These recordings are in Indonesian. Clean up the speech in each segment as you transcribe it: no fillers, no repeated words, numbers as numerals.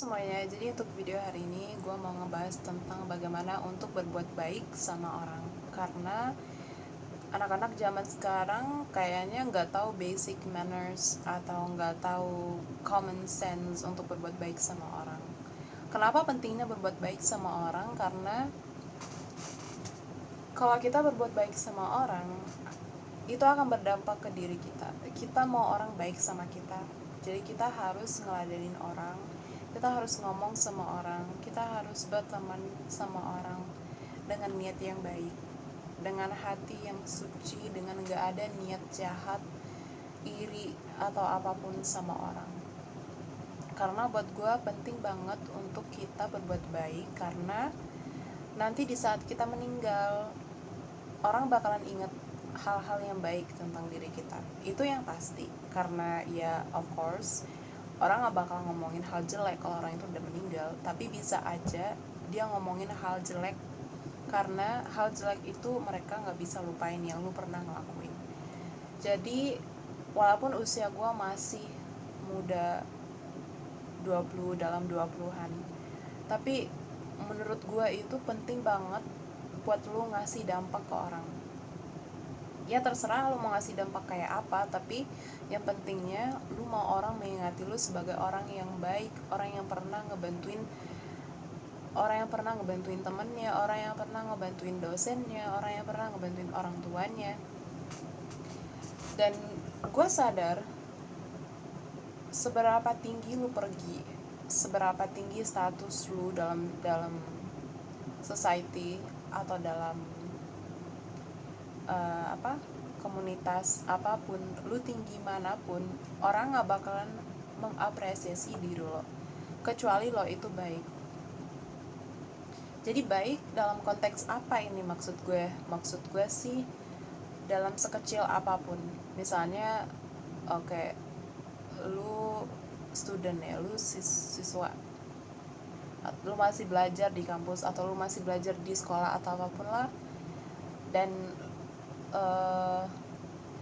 Semuanya, jadi untuk video hari ini gue mau ngebahas tentang bagaimana untuk berbuat baik sama orang. Karena anak-anak zaman sekarang kayaknya nggak tahu basic manners atau nggak tahu common sense untuk berbuat baik sama orang. Kenapa pentingnya berbuat baik sama orang? Karena kalau kita berbuat baik sama orang, itu akan berdampak ke diri kita. Kita mau orang baik sama kita, jadi kita harus ngeladenin orang, kita harus ngomong sama orang, kita harus berteman sama orang dengan niat yang baik, dengan hati yang suci, dengan gak ada niat jahat, iri, atau apapun sama orang. Karena buat gue penting banget untuk kita berbuat baik, karena nanti di saat kita meninggal, orang bakalan ingat hal-hal yang baik tentang diri kita. Itu yang pasti. Karena ya of course orang gak bakal ngomongin hal jelek kalau orang itu udah meninggal, tapi bisa aja dia ngomongin hal jelek karena hal jelek itu mereka gak bisa lupain yang lu pernah ngelakuin. Jadi walaupun usia gue masih muda, 20 dalam 20-an, tapi menurut gue itu penting banget buat lu ngasih dampak ke orang. Ya terserah lu mau ngasih dampak kayak apa, tapi yang pentingnya lu mau orang mengingati lu sebagai orang yang baik, orang yang pernah ngebantuin temennya, orang yang pernah ngebantuin dosennya, orang yang pernah ngebantuin orang tuanya. Dan gue sadar seberapa tinggi lu pergi, seberapa tinggi status lu dalam society atau dalam komunitas apapun, lu tinggi manapun, orang gak bakalan mengapresiasi diri lo kecuali lo itu baik. Jadi baik dalam konteks apa ini maksud gue sih dalam sekecil apapun. Misalnya oke, lu student ya, lu siswa, lu masih belajar di kampus atau lu masih belajar di sekolah atau apapun lah, dan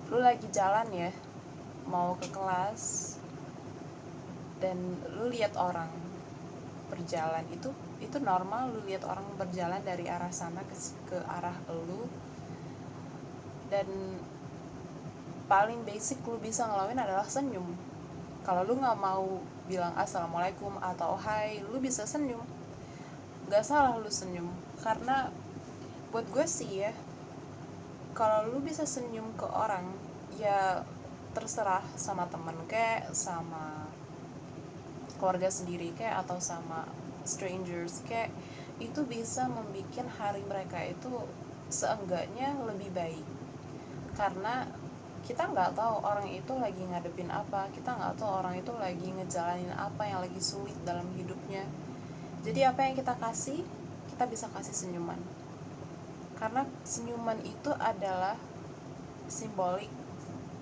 lu lagi jalan ya mau ke kelas dan lu lihat orang berjalan, itu normal. Lu lihat orang berjalan dari arah sana ke arah lu, dan paling basic lu bisa ngelakuin adalah senyum. Kalau lu nggak mau bilang assalamualaikum atau hai, lu bisa senyum, nggak salah lu senyum. Karena buat gue sih ya, kalau lu bisa senyum ke orang, ya terserah sama temen kayak, sama keluarga sendiri kayak, atau sama strangers kayak, itu bisa membuat hari mereka itu seenggaknya lebih baik. Karena kita nggak tahu orang itu lagi ngadepin apa, kita nggak tahu orang itu lagi ngejalanin apa yang lagi sulit dalam hidupnya. Jadi apa yang kita kasih, kita bisa kasih senyuman. Karena senyuman itu adalah simbolik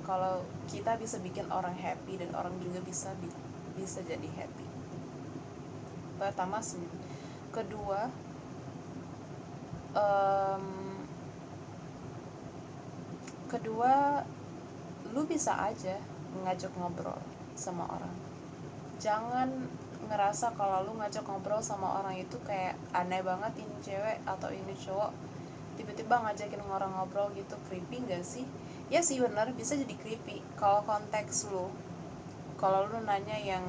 kalau kita bisa bikin orang happy dan orang juga bisa jadi happy. Pertama senyum. Kedua, lu bisa aja ngajak ngobrol sama orang. Jangan ngerasa kalau lu ngajak ngobrol sama orang itu kayak aneh banget, ini cewek atau ini cowok tiba-tiba ngajakin orang ngobrol gitu, creepy gak sih? Ya sih benar, bisa jadi creepy kalau konteks lu. Kalau lu nanya yang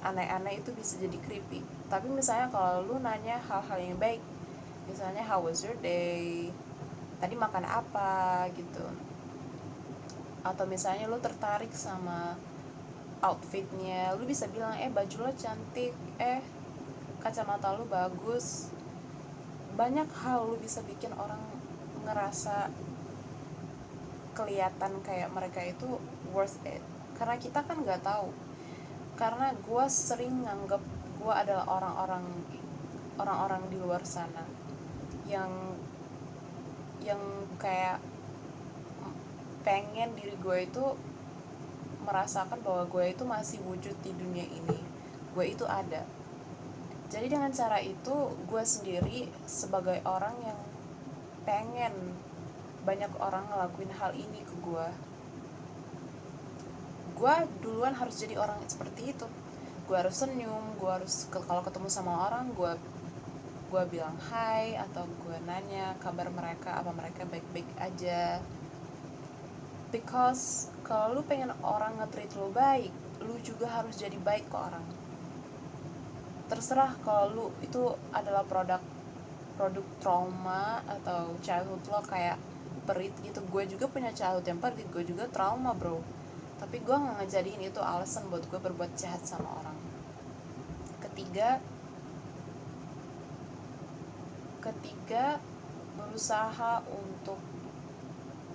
aneh-aneh itu bisa jadi creepy. Tapi misalnya kalau lu nanya hal-hal yang baik, misalnya how was your day, tadi makan apa gitu, atau misalnya lu tertarik sama outfitnya, lu bisa bilang baju lo cantik, kacamata lu bagus. Banyak hal lu bisa bikin orang ngerasa kelihatan kayak mereka itu worth it. Karena kita kan nggak tahu. Karena gue sering nganggep gue adalah orang-orang di luar sana yang kayak pengen diri gue itu merasakan bahwa gue itu masih wujud di dunia ini, gue itu ada. Jadi dengan cara itu gue sendiri sebagai orang yang pengen banyak orang ngelakuin hal ini ke gue duluan harus jadi orang seperti itu. gue harus senyum, gue harus kalau ketemu sama orang gue bilang hai, atau gue nanya kabar mereka, apa mereka baik-baik aja. Because kalau lu pengen orang nge-treat lu baik, lu juga harus jadi baik ke orang. Terserah kalau lu itu adalah produk trauma atau childhood lo kayak perit gitu. Gue juga punya childhood yang perit, gue juga trauma bro, tapi gue gak ngejadiin itu alasan buat gue berbuat jahat sama orang. Ketiga, berusaha untuk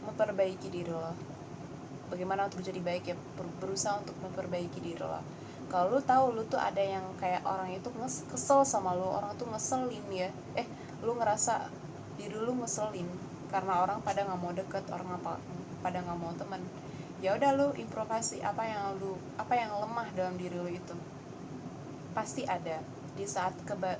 memperbaiki diri lo. Bagaimana untuk jadi baik ya, berusaha untuk memperbaiki diri lo. Kalau lu tahu lu tuh ada yang kayak orang itu kesel sama lu, orang tuh ngeselin ya, lu ngerasa diri lu ngeselin karena orang pada nggak mau deket, orang pada nggak mau teman, ya udah lu improvasi apa yang lemah dalam diri lu itu. Pasti ada di saat kelebihan